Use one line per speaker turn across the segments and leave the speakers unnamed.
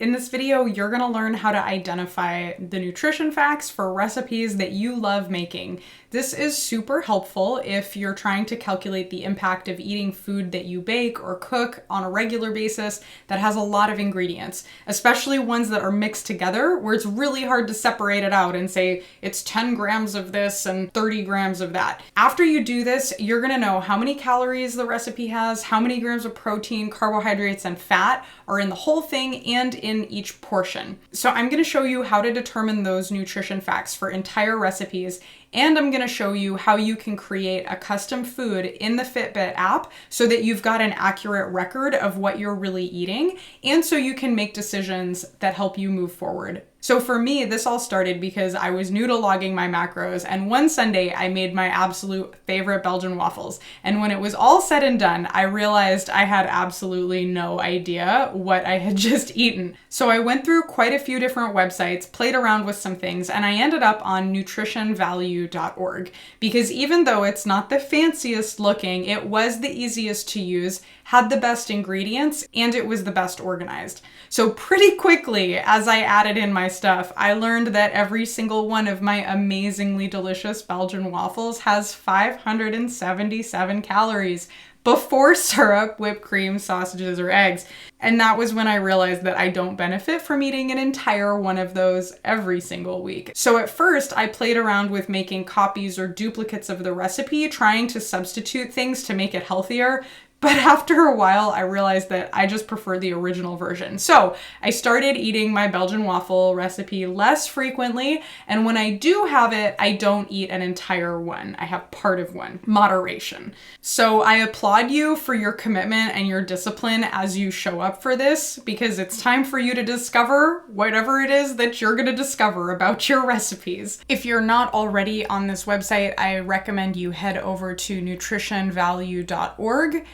In this video, you're gonna learn how to identify the nutrition facts for recipes that you love making. This is super helpful if you're trying to calculate the impact of eating food that you bake or cook on a regular basis that has a lot of ingredients, especially ones that are mixed together where it's really hard to separate it out and say it's 10 grams of this and 30 grams of that. After you do this, you're gonna know how many calories the recipe has, how many grams of protein, carbohydrates, and fat are in the whole thing and in each portion. So I'm going to show you how to determine those nutrition facts for entire recipes, and I'm going to show you how you can create a custom food in the Fitbit app so that you've got an accurate record of what you're really eating, and so you can make decisions that help you move forward. So for me, this all started because I was new to logging my macros, and one Sunday I made my absolute favorite Belgian waffles. And when it was all said and done, I realized I had absolutely no idea what I had just eaten. So I went through quite a few different websites, played around with some things, and I ended up on nutritionvalue.org because even though it's not the fanciest looking, it was the easiest to use, had the best ingredients, and it was the best organized. So pretty quickly, as I added in my stuff, I learned that every single one of my amazingly delicious Belgian waffles has 577 calories before syrup, whipped cream, sausages, or eggs. And that was when I realized that I don't benefit from eating an entire one of those every single week. So at first, I played around with making copies or duplicates of the recipe, trying to substitute things to make it healthier. But after a while, I realized that I just prefer the original version. So I started eating my Belgian waffle recipe less frequently. And when I do have it, I don't eat an entire one. I have part of one. Moderation. So I applaud you for your commitment and your discipline as you show up for this, because it's time for you to discover whatever it is that you're going to discover about your recipes. If you're not already on this website, I recommend you head over to nutritionvalue.org.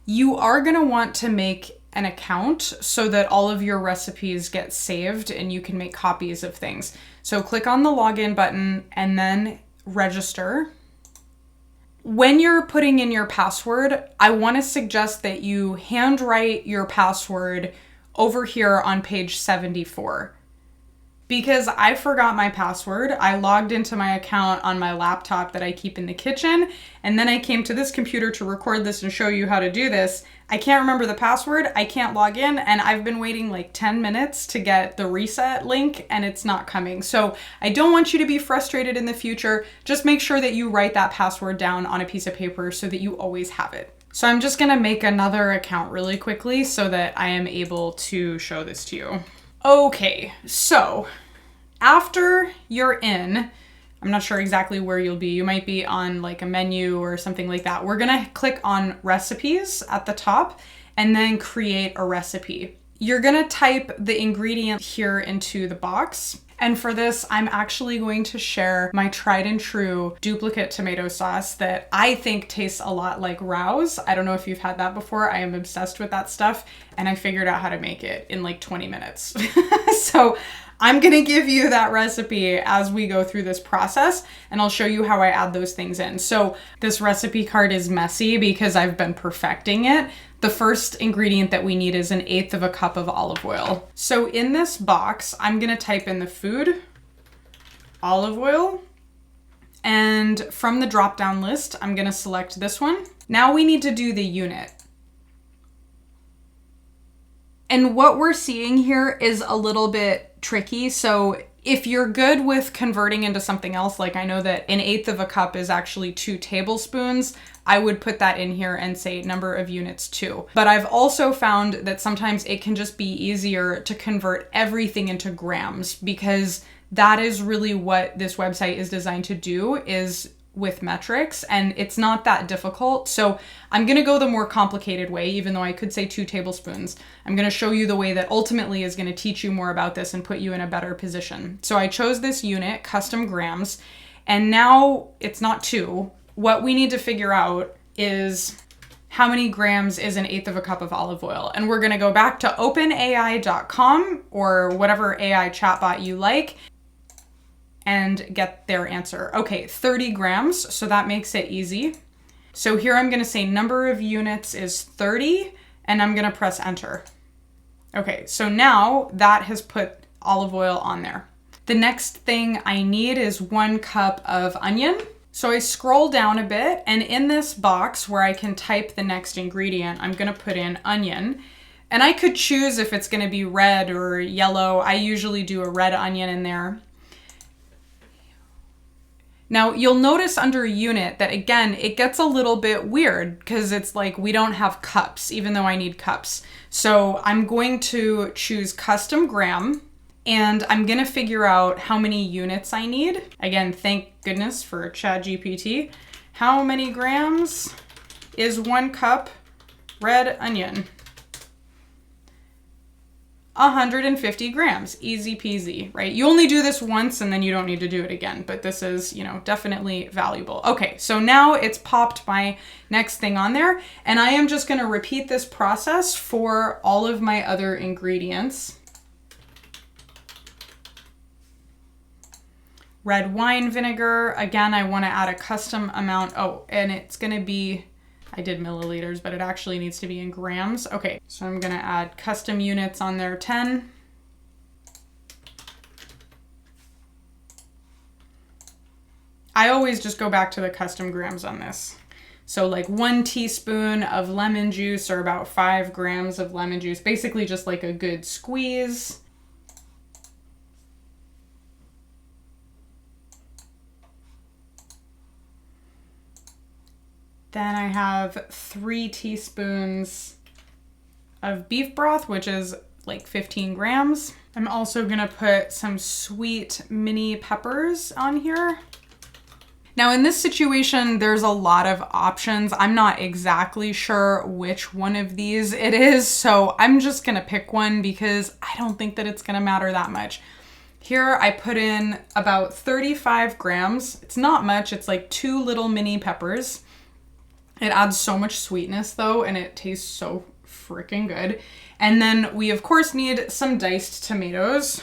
You are going to want to make an account so that all of your recipes get saved and you can make copies of things. So click on the login button and then register. When you're putting in your password, I want to suggest that you handwrite your password over here on page 74. Because I forgot my password, I logged into my account on my laptop that I keep in the kitchen, and then I came to this computer to record this and show you how to do this. I can't remember the password, I can't log in, and I've been waiting like 10 minutes to get the reset link, and it's not coming. So I don't want you to be frustrated in the future. Just make sure that you write that password down on a piece of paper so that you always have it. So I'm just gonna make another account really quickly so that I am able to show this to you. Okay, so after you're in, I'm not sure exactly where you'll be. You might be on like a menu or something like that. We're gonna click on recipes at the top and then create a recipe. You're gonna type the ingredient here into the box. And for this, I'm actually going to share my tried and true duplicate tomato sauce that I think tastes a lot like Rao's. I don't know if you've had that before. I am obsessed with that stuff, and I figured out how to make it in like 20 minutes. So I'm gonna give you that recipe as we go through this process, and I'll show you how I add those things in. So this recipe card is messy because I've been perfecting it. The first ingredient that we need is 1/8 of a cup of olive oil. So in this box, I'm gonna type in the food, olive oil, and from the drop-down list, I'm gonna select this one. Now we need to do the unit. And what we're seeing here is a little bit tricky. So if you're good with converting into something else, like I know that 1/8 of a cup is actually 2 tablespoons, I would put that in here and say number of units 2. But I've also found that sometimes it can just be easier to convert everything into grams, because that is really what this website is designed to do, is with metrics, and it's not that difficult. So I'm gonna go the more complicated way, even though I could say 2 tablespoons. I'm gonna show you the way that ultimately is gonna teach you more about this and put you in a better position. So I chose this unit, custom grams, and now it's not 2. What we need to figure out is how many grams is 1/8 of a cup of olive oil. And we're gonna go back to openai.com or whatever AI chatbot you like and get their answer. Okay, 30 grams, so that makes it easy. So here I'm gonna say number of units is 30, and I'm gonna press enter. Okay, so now that has put olive oil on there. The next thing I need is 1 cup of onion. So I scroll down a bit, and in this box where I can type the next ingredient, I'm gonna put in onion. And I could choose if it's gonna be red or yellow. I usually do a red onion in there. Now you'll notice under unit that again, it gets a little bit weird because it's like we don't have cups, even though I need cups. So I'm going to choose custom gram, and I'm gonna figure out how many units I need. Again, thank goodness for ChatGPT. How many grams is 1 cup red onion? 150 grams, easy peasy, right? You only do this once and then you don't need to do it again, but this is, definitely valuable. Okay, so now it's popped my next thing on there, and I am just gonna repeat this process for all of my other ingredients. Red wine vinegar, again, I wanna add a custom amount. Oh, and it's gonna be, I did milliliters, but it actually needs to be in grams. Okay, so I'm gonna add custom units on there, 10. I always just go back to the custom grams on this. So like 1 teaspoon of lemon juice, or about 5 grams of lemon juice, basically just like a good squeeze. Then I have 3 teaspoons of beef broth, which is like 15 grams. I'm also gonna put some sweet mini peppers on here. Now in this situation, there's a lot of options. I'm not exactly sure which one of these it is, so I'm just gonna pick one because I don't think that it's gonna matter that much. Here I put in about 35 grams. It's not much, it's like 2 little mini peppers. It adds so much sweetness though, and it tastes so freaking good. And then we of course need some diced tomatoes.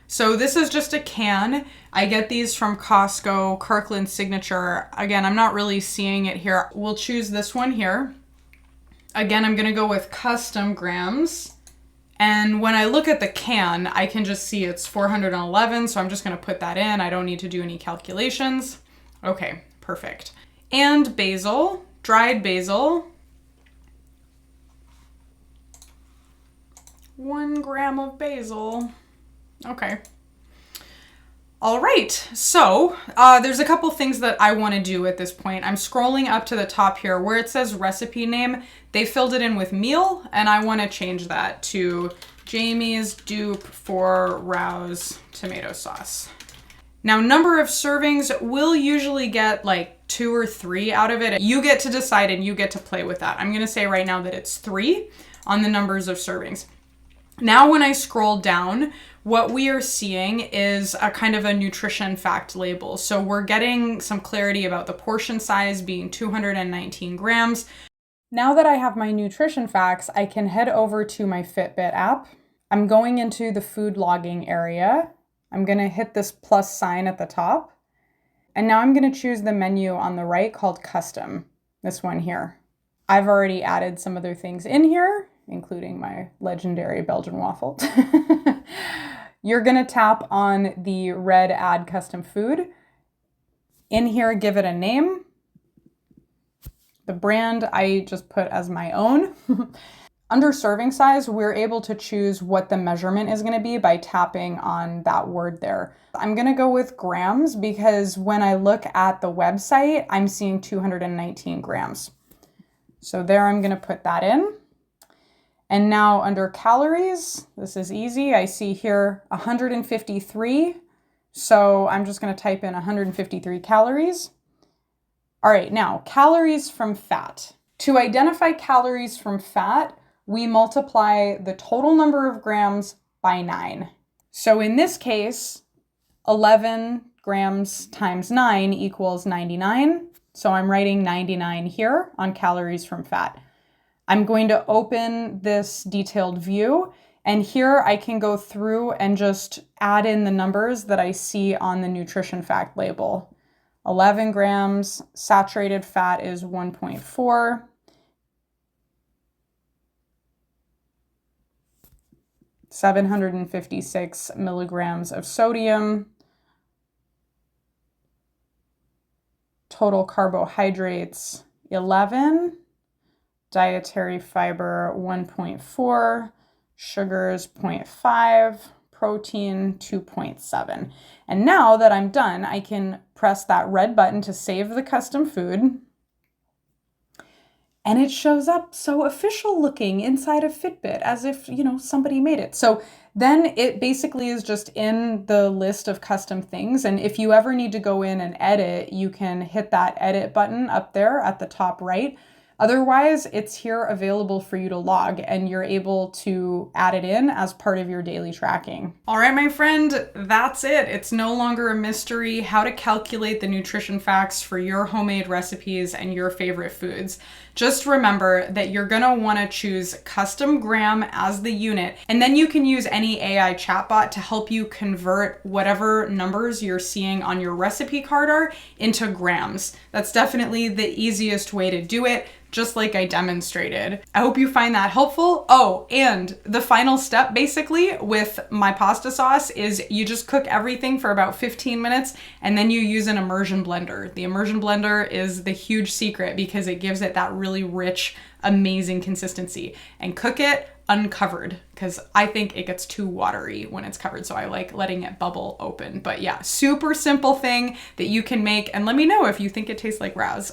So this is just a can. I get these from Costco, Kirkland Signature. Again, I'm not really seeing it here. We'll choose this one here. Again, I'm gonna go with custom grams. And when I look at the can, I can just see it's 411, so I'm just gonna put that in. I don't need to do any calculations. Okay, perfect. And basil, dried basil. 1 gram of basil. Okay. All right, so there's a couple things that I want to do at this point. I'm scrolling up to the top here where it says recipe name. They filled it in with meal, and I want to change that to Jamie's dupe for Rouse tomato sauce. Now, number of servings, we'll usually get like 2 or 3 out of it. You get to decide and you get to play with that. I'm gonna say right now that it's 3 on the numbers of servings. Now, when I scroll down, what we are seeing is a kind of a nutrition fact label. So we're getting some clarity about the portion size being 219 grams. Now that I have my nutrition facts, I can head over to my Fitbit app. I'm going into the food logging area. I'm gonna hit this plus sign at the top. And now I'm gonna choose the menu on the right called custom, this one here. I've already added some other things in here, including my legendary Belgian waffle. You're gonna tap on the red add custom food. In here, give it a name. The brand I just put as my own. Under serving size, we're able to choose what the measurement is gonna be by tapping on that word there. I'm gonna go with grams because when I look at the website, I'm seeing 219 grams. So there I'm gonna put that in. And now under calories, this is easy. I see here 153. So I'm just gonna type in 153 calories. All right, now calories from fat. To identify calories from fat, we multiply the total number of grams by 9. So in this case, 11 grams times 9 equals 99. So I'm writing 99 here on calories from fat. I'm going to open this detailed view, and here I can go through and just add in the numbers that I see on the nutrition fact label. 11 grams, saturated fat is 1.4. 756 milligrams of sodium, total carbohydrates 11, dietary fiber 1.4, sugars 0.5, protein 2.7. And now that I'm done, I can press that red button to save the custom food. And it shows up so official looking inside of Fitbit, as if, somebody made it. So then it basically is just in the list of custom things. And if you ever need to go in and edit, you can hit that edit button up there at the top right. Otherwise, it's here available for you to log, and you're able to add it in as part of your daily tracking. All right, my friend, that's it. It's no longer a mystery how to calculate the nutrition facts for your homemade recipes and your favorite foods. Just remember that you're gonna wanna choose custom gram as the unit, and then you can use any AI chatbot to help you convert whatever numbers you're seeing on your recipe card are into grams. That's definitely the easiest way to do it, just like I demonstrated. I hope you find that helpful. Oh, and the final step basically with my pasta sauce is you just cook everything for about 15 minutes and then you use an immersion blender. The immersion blender is the huge secret because it gives it that really rich, amazing consistency. And cook it uncovered because I think it gets too watery when it's covered. So I like letting it bubble open. But yeah, super simple thing that you can make, and let me know if you think it tastes like Raz.